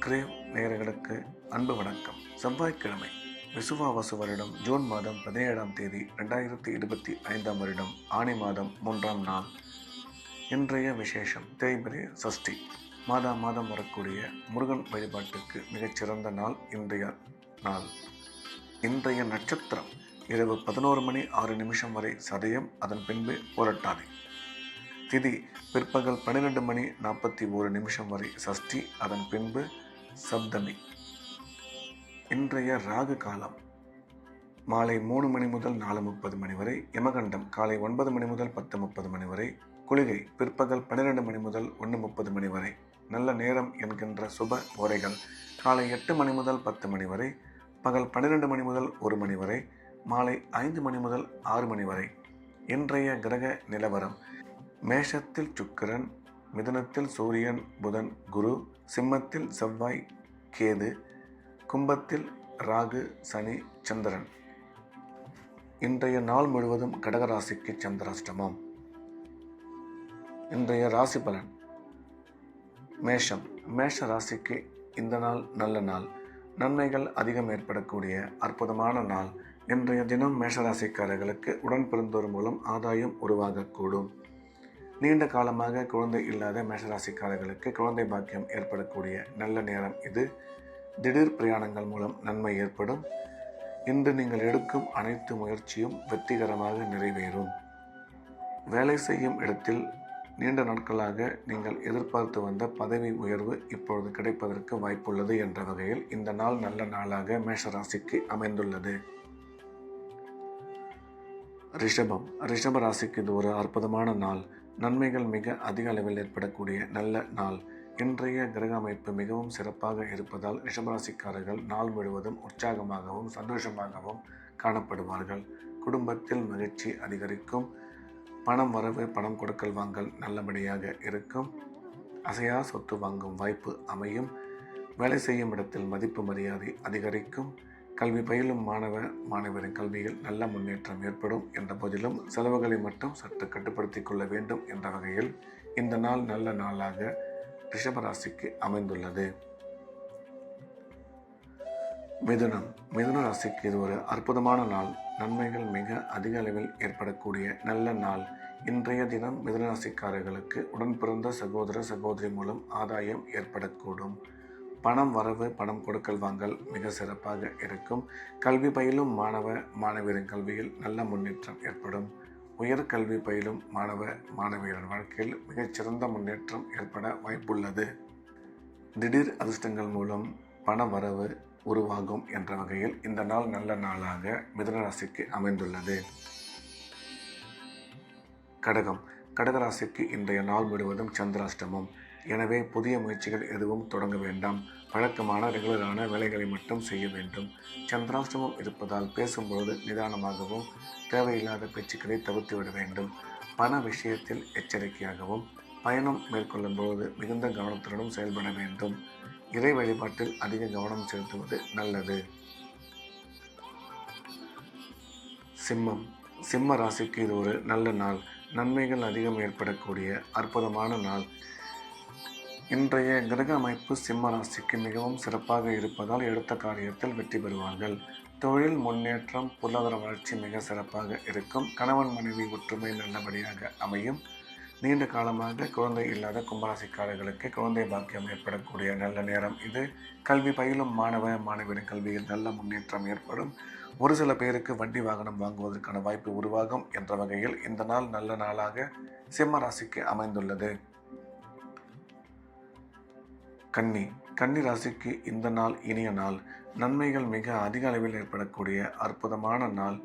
Grave நேயர்களுக்கு அன்பு வணக்கம். செவ்வாய்க்கிழமை விசுவாவசு வருடம் ஜூன் மாதம் 17ஆம் தேதி 2025ஆம் வருடம் ஆனி மாதம் 3ஆம் நாள். இன்றைய விசேஷம் தேய்பிரை சஷ்டி. மாதம் வரக்கூடிய முருகன் வழிபாட்டுக்கு மிகச்சிறந்த நாள் இன்றைய நாள். இன்றைய நட்சத்திரம் இரவு 11 மணி 6 நிமிஷம் வரை சதயம், அதன் பின்பு புரட்டாதி. திதி பிற்பகல் 12 மணி 41 நிமிஷம் வரை சஷ்டி, அதன் பின்பு சப்தமி. இன்றைய ராகு காலம் மாலை 3 மணி முதல் 4:30 மணி வரை, யமகண்டம் காலை 9 மணி முதல் 10:30 மணி வரை, குளிகை பிற்பகல் 12 மணி முதல் 1:30 மணி வரை. நல்ல நேரம் என்கின்ற சுப ஓரைகள் காலை 8 மணி முதல் 10 மணி வரை, பகல் 12 மணி முதல் 1 மணி வரை, மாலை 5 மணி முதல் 6 மணி வரை. இன்றைய கிரக நிலவரம்: மேஷத்தில் சுக்கிரன், மிதுனத்தில் சூரியன், புதன், குரு, சிம்மத்தில் செவ்வாய், கேது, கும்பத்தில் ராகு, சனி, சந்திரன். இன்றைய நாள் முழுவதும் கடகராசிக்கு சந்திராஷ்டமம். இன்றைய ராசி பலன்: மேஷம். மேஷ ராசிக்கு இந்த நாள் நல்ல நாள். நன்மைகள் அதிகம் ஏற்படக்கூடிய அற்புதமான நாள். இன்றைய தினம் மேஷராசிக்காரர்களுக்கு உடன் பிறந்தோர் மூலம் ஆதாயம் உருவாகக்கூடும். நீண்ட காலமாக குழந்தை இல்லாத மேஷராசிக்காரர்களுக்கு குழந்தை பாக்கியம் ஏற்படக்கூடிய நல்ல நேரம் இது. திடீர் பிரயாணங்கள் மூலம் நன்மை ஏற்படும். இன்று நீங்கள் எடுக்கும் அனைத்து முயற்சியும் வெற்றிகரமாக நிறைவேறும். வேலை செய்யும் இடத்தில் நீண்ட நாட்களாக நீங்கள் எதிர்பார்த்து வந்த பதவி உயர்வு இப்பொழுது கிடைப்பதற்கு வாய்ப்புள்ளது என்ற வகையில் இந்த நாள் நல்ல நாளாக மேஷராசிக்கு அமைந்துள்ளது. ரிஷபம். ரிஷப ராசிக்கு இது ஒரு அற்புதமான நாள். நன்மைகள் மிக அதிக அளவில் ஏற்படக்கூடிய நல்ல நாள். இன்றைய கிரக அமைப்பு மிகவும் சிறப்பாக இருப்பதால் ரிஷபராசிக்காரர்கள் நாள் முழுவதும் உற்சாகமாகவும் சந்தோஷமாகவும் காணப்படுவார்கள். குடும்பத்தில் மகிழ்ச்சி அதிகரிக்கும். பணம் வரவு, பணம் கொடுக்கல் வாங்கல் நல்லபடியாக இருக்கும். அசையா சொத்து வாங்கும் வாய்ப்பு அமையும். வேலை செய்யும் இடத்தில் மதிப்பு மரியாதை அதிகரிக்கும். கல்வி பயிலும் மாணவரின் கல்வியில் நல்ல முன்னேற்றம் ஏற்படும் என்ற போதிலும் செலவுகளை மட்டும் சற்று கட்டுப்படுத்திக் கொள்ள வேண்டும் என்ற வகையில் இந்த நாள் நல்ல நாளாக ரிஷபராசிக்கு அமைந்துள்ளது. மிதுனம். மிதுன ராசிக்கு இது ஒரு அற்புதமான நாள். நன்மைகள் மிக அதிக அளவில் ஏற்படக்கூடிய நல்ல நாள். இன்றைய தினம் மிதுன ராசிக்காரர்களுக்கு உடன் பிறந்த சகோதர சகோதரி மூலம் ஆதாயம் ஏற்படக்கூடும். பணம் வரவு, பணம் கொடுக்கல் வாங்கல் மிக சிறப்பாக இருக்கும். கல்வி பயிலும் மாணவரின் கல்வியில் நல்ல முன்னேற்றம் ஏற்படும். உயர்கல்வி பயிலும் மாணவியரின் வாழ்க்கையில் மிகச்சிறந்த முன்னேற்றம் ஏற்பட வாய்ப்புள்ளது. திடீர் அதிர்ஷ்டங்கள் மூலம் பண வரவு உருவாகும் என்ற வகையில் இந்த நாள் நல்ல நாளாக மிதுன ராசிக்கு அமைந்துள்ளது. கடகம். கடகராசிக்கு இன்றைய நாள் முழுவதும் சந்திராஷ்டமம். எனவே புதிய முயற்சிகள் எதுவும் தொடங்க வேண்டாம். பழக்கமான ரெகுலரான வேலைகளை மட்டும் செய்ய வேண்டும். சந்திராஷ்டமம் இருப்பதால் பேசும்பொழுது நிதானமாகவும் தேவையில்லாத பேச்சுக்களை தவிர்த்துவிட வேண்டும். பண விஷயத்தில் எச்சரிக்கையாகவும் பயணம் மேற்கொள்ளும் பொழுது மிகுந்த கவனத்துடனும் செயல்பட வேண்டும். இறை வழிபாட்டில் அதிக கவனம் செலுத்துவது நல்லது. சிம்மம். சிம்ம ராசிக்கு இது ஒரு நல்ல நாள். நன்மைகள் அதிகம் ஏற்படக்கூடிய அற்புதமான நாள். இன்றைய கிரக அமைப்பு சிம்ம ராசிக்கு மிகவும் சிறப்பாக இருப்பதால் எடுத்த காரியத்தில் வெற்றி பெறுவார்கள். தொழில் முன்னேற்றம், பொருளாதார வளர்ச்சி மிக சிறப்பாக இருக்கும். கணவன் மனைவி ஒற்றுமை நல்லபடியாக அமையும். நீண்ட காலமாக குழந்தை இல்லாத கும்பராசிக்காரர்களுக்கு குழந்தை பாக்கியம் ஏற்படக்கூடிய நல்ல நேரம் இது. கல்வி பயிலும் மாணவரின் கல்வியில் நல்ல முன்னேற்றம் ஏற்படும். ஒரு சில பேருக்கு வண்டி வாகனம் வாங்குவதற்கான வாய்ப்பு உருவாகும் என்ற வகையில் இந்த நாள் நல்ல நாளாக சிம்ம ராசிக்கு அமைந்துள்ளது. கன்னி. கன்னி ராசிக்கு இந்த நாள் இனிய நாள். நன்மைகள் மிக அதிக அளவில் ஏற்படக்கூடிய அற்புதமான நாள்.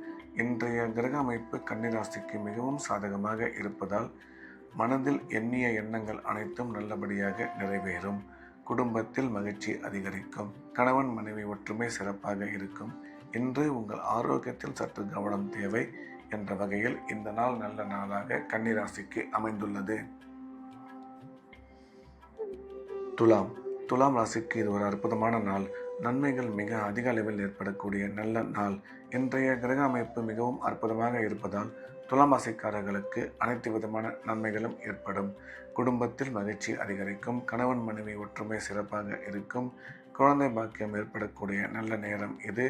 இன்றைய கிரக அமைப்பு கன்னி ராசிக்கு மிகவும் சாதகமாக இருப்பதால் மனதில் எண்ணிய எண்ணங்கள் அனைத்தும் நல்லபடியாக நிறைவேறும். குடும்பத்தில் மகிழ்ச்சி அதிகரிக்கும். கணவன் மனைவி ஒற்றுமை சிறப்பாக இருக்கும். இன்று உங்கள் ஆரோக்கியத்தில் சற்று கவனம் தேவை என்ற வகையில் இந்த நாள் நல்ல நாளாக கன்னி ராசிக்கு அமைந்துள்ளது. துலாம். துலாம் ராசிக்கு இது ஒரு அற்புதமான நாள். நன்மைகள் மிக அதிக அளவில் ஏற்படக்கூடிய நல்ல நாள். இன்றைய கிரக அமைப்பு மிகவும் அற்புதமாக இருப்பதால் துலாம் ராசிக்காரர்களுக்கு அனைத்து விதமான நன்மைகளும் ஏற்படும். குடும்பத்தில் மகிழ்ச்சி அதிகரிக்கும். கணவன் மனைவி ஒற்றுமை சிறப்பாக இருக்கும். குழந்தை பாக்கியம் ஏற்படக்கூடிய நல்ல நேரம் இது.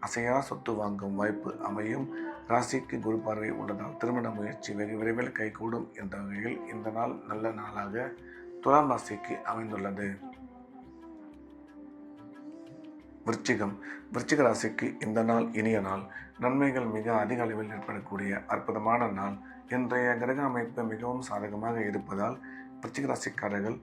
அசையா சொத்து வாங்கும் வாய்ப்பு அமையும். ராசிக்கு குரு பார்வை உள்ளதால் திருமண முயற்சி வெகு விரைவில் கைகூடும் என்ற வகையில் இந்த நாள் நல்ல நாளாக துலாம் ராசிக்கு அமைந்துள்ளது. விருச்சிக ராசிக்கு இந்த நாள் இனிய நாள். நன்மைகள் மிக அதிக அளவில் ஏற்படக்கூடிய அற்புதமான நாள். இன்றைய கிரக அமைப்பு மிகவும் சாதகமாக இருப்பதால் விருச்சிக ராசிக்காரர்கள்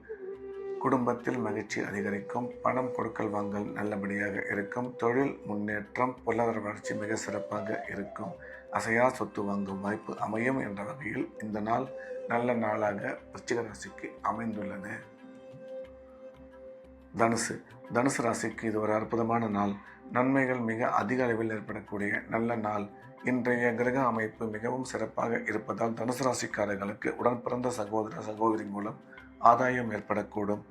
குடும்பத்தில் மகிழ்ச்சி அதிகரிக்கும். பணம் கொடுக்கல் வாங்கல் நல்லபடியாக இருக்கும். தொழில் முன்னேற்றம், பொருளாதார வளர்ச்சி மிக சிறப்பாக இருக்கும். அசையா சொத்து வாங்கும் வாய்ப்பு அமையும் என்ற வகையில் இந்த நாள் நல்ல நாளாக விருச்சிக ராசிக்கு அமைந்துள்ளது. தனுசு ராசிக்கு இது ஒரு அற்புதமான நாள். நன்மைகள் மிக அதிக அளவில் ஏற்படக்கூடிய நல்ல நாள். இன்றைய கிரக அமைப்பு மிகவும் சிறப்பாக இருப்பதால் தனுசு ராசிக்காரர்களுக்கு உடன் பிறந்த சகோதர சகோதரி மூலம் ஆதாயம் ஏற்படக்கூடும்.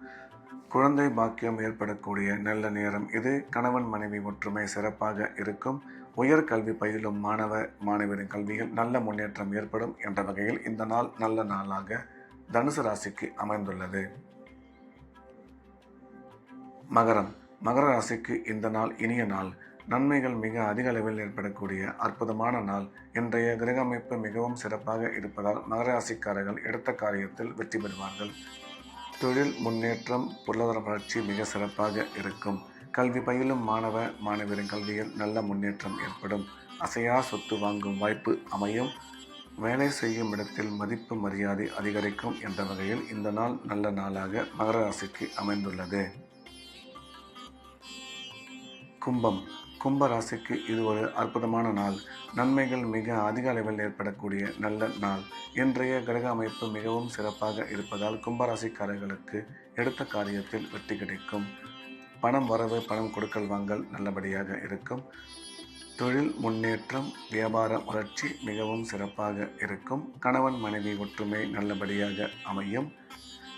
குழந்தை பாக்கியம் ஏற்படக்கூடிய நல்ல நேரம் இது. கணவன் மனைவி ஒற்றுமை சிறப்பாக இருக்கும். உயர் கல்வி பயிலும் மாணவ மாணவியரின் கல்வியில் நல்ல முன்னேற்றம் ஏற்படும் என்ற வகையில் இந்த நாள் நல்ல நாளாக தனுசு ராசிக்கு அமைந்துள்ளது. மகர ராசிக்கு இந்த நாள் இனிய நாள். நன்மைகள் மிக அதிக அளவில் ஏற்படக்கூடிய அற்புதமான நாள். இன்றைய கிரக அமைப்பு மிகவும் சிறப்பாக இருப்பதால் மகர ராசிக்காரர்கள் எடுத்த காரியத்தில் வெற்றி பெறுவார்கள். தொழில் முன்னேற்றம், பொருளாதார வளர்ச்சி மிக சிறப்பாக இருக்கும். கல்வி பயிலும் மாணவ மாணவியரின் கல்வியில் நல்ல முன்னேற்றம் ஏற்படும். அசையா சொத்து வாங்கும் வாய்ப்பு அமையும். வேலை செய்யும் இடத்தில் மதிப்பு மரியாதை அதிகரிக்கும் என்ற வகையில் இந்த நாள் நல்ல நாளாக மகர ராசிக்கு அமைந்துள்ளது. கும்ப ராசிக்கு இது ஒரு அற்புதமான நாள். நன்மைகள் மிக அதிக அளவில் ஏற்படக்கூடிய நல்ல நாள். இன்றைய கிரக அமைப்பு மிகவும் சிறப்பாக இருப்பதால் கும்பராசிக்காரர்களுக்கு எடுத்த காரியத்தில் வெற்றி கிடைக்கும். பணம் வரவு, பணம் கொடுக்கல் வாங்கல் நல்லபடியாக இருக்கும். தொழில் முன்னேற்றம், வியாபார வளர்ச்சி மிகவும் சிறப்பாக இருக்கும். கணவன் மனைவி ஒற்றுமை நல்லபடியாக அமையும்.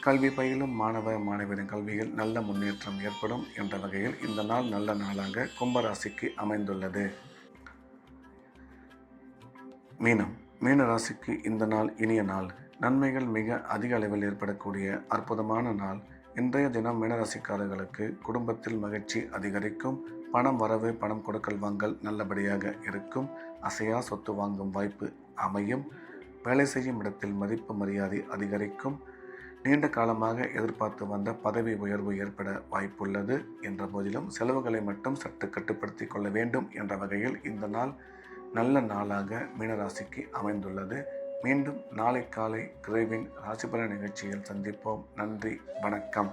கல்வி பயிலும் மாணவ மாணவியரின் கல்வியில் நல்ல முன்னேற்றம் ஏற்படும் என்ற வகையில் இந்த நாள் நல்ல நாளாக கும்பராசிக்கு அமைந்துள்ளது. மீன ராசிக்கு இந்த நாள் இனிய நாள். நன்மைகள் மிக அதிக அளவில் ஏற்படக்கூடிய அற்புதமான நாள். இன்றைய தினம் மீனராசிக்காரர்களுக்கு குடும்பத்தில் மகிழ்ச்சி அதிகரிக்கும். பணம் வரவு, பணம் கொடுக்கல் வாங்கல் நல்லபடியாக இருக்கும். அசையா சொத்து வாங்கும் வாய்ப்பு அமையும். வேலை செய்யும் இடத்தில் மதிப்பு மரியாதை அதிகரிக்கும். நீண்ட காலமாக எதிர்பார்த்து வந்த பதவி உயர்வு ஏற்பட வாய்ப்புள்ளது என்ற போதிலும் செலவுகளை மட்டும் சற்று கட்டுப்படுத்தி கொள்ள வேண்டும் என்ற வகையில் இந்த நாள் நல்ல நாளாக மீனராசிக்கு அமைந்துள்ளது. மீண்டும் நாளை காலை கிரேவின் ராசிபலன் நிகழ்ச்சியில் சந்திப்போம். நன்றி, வணக்கம்.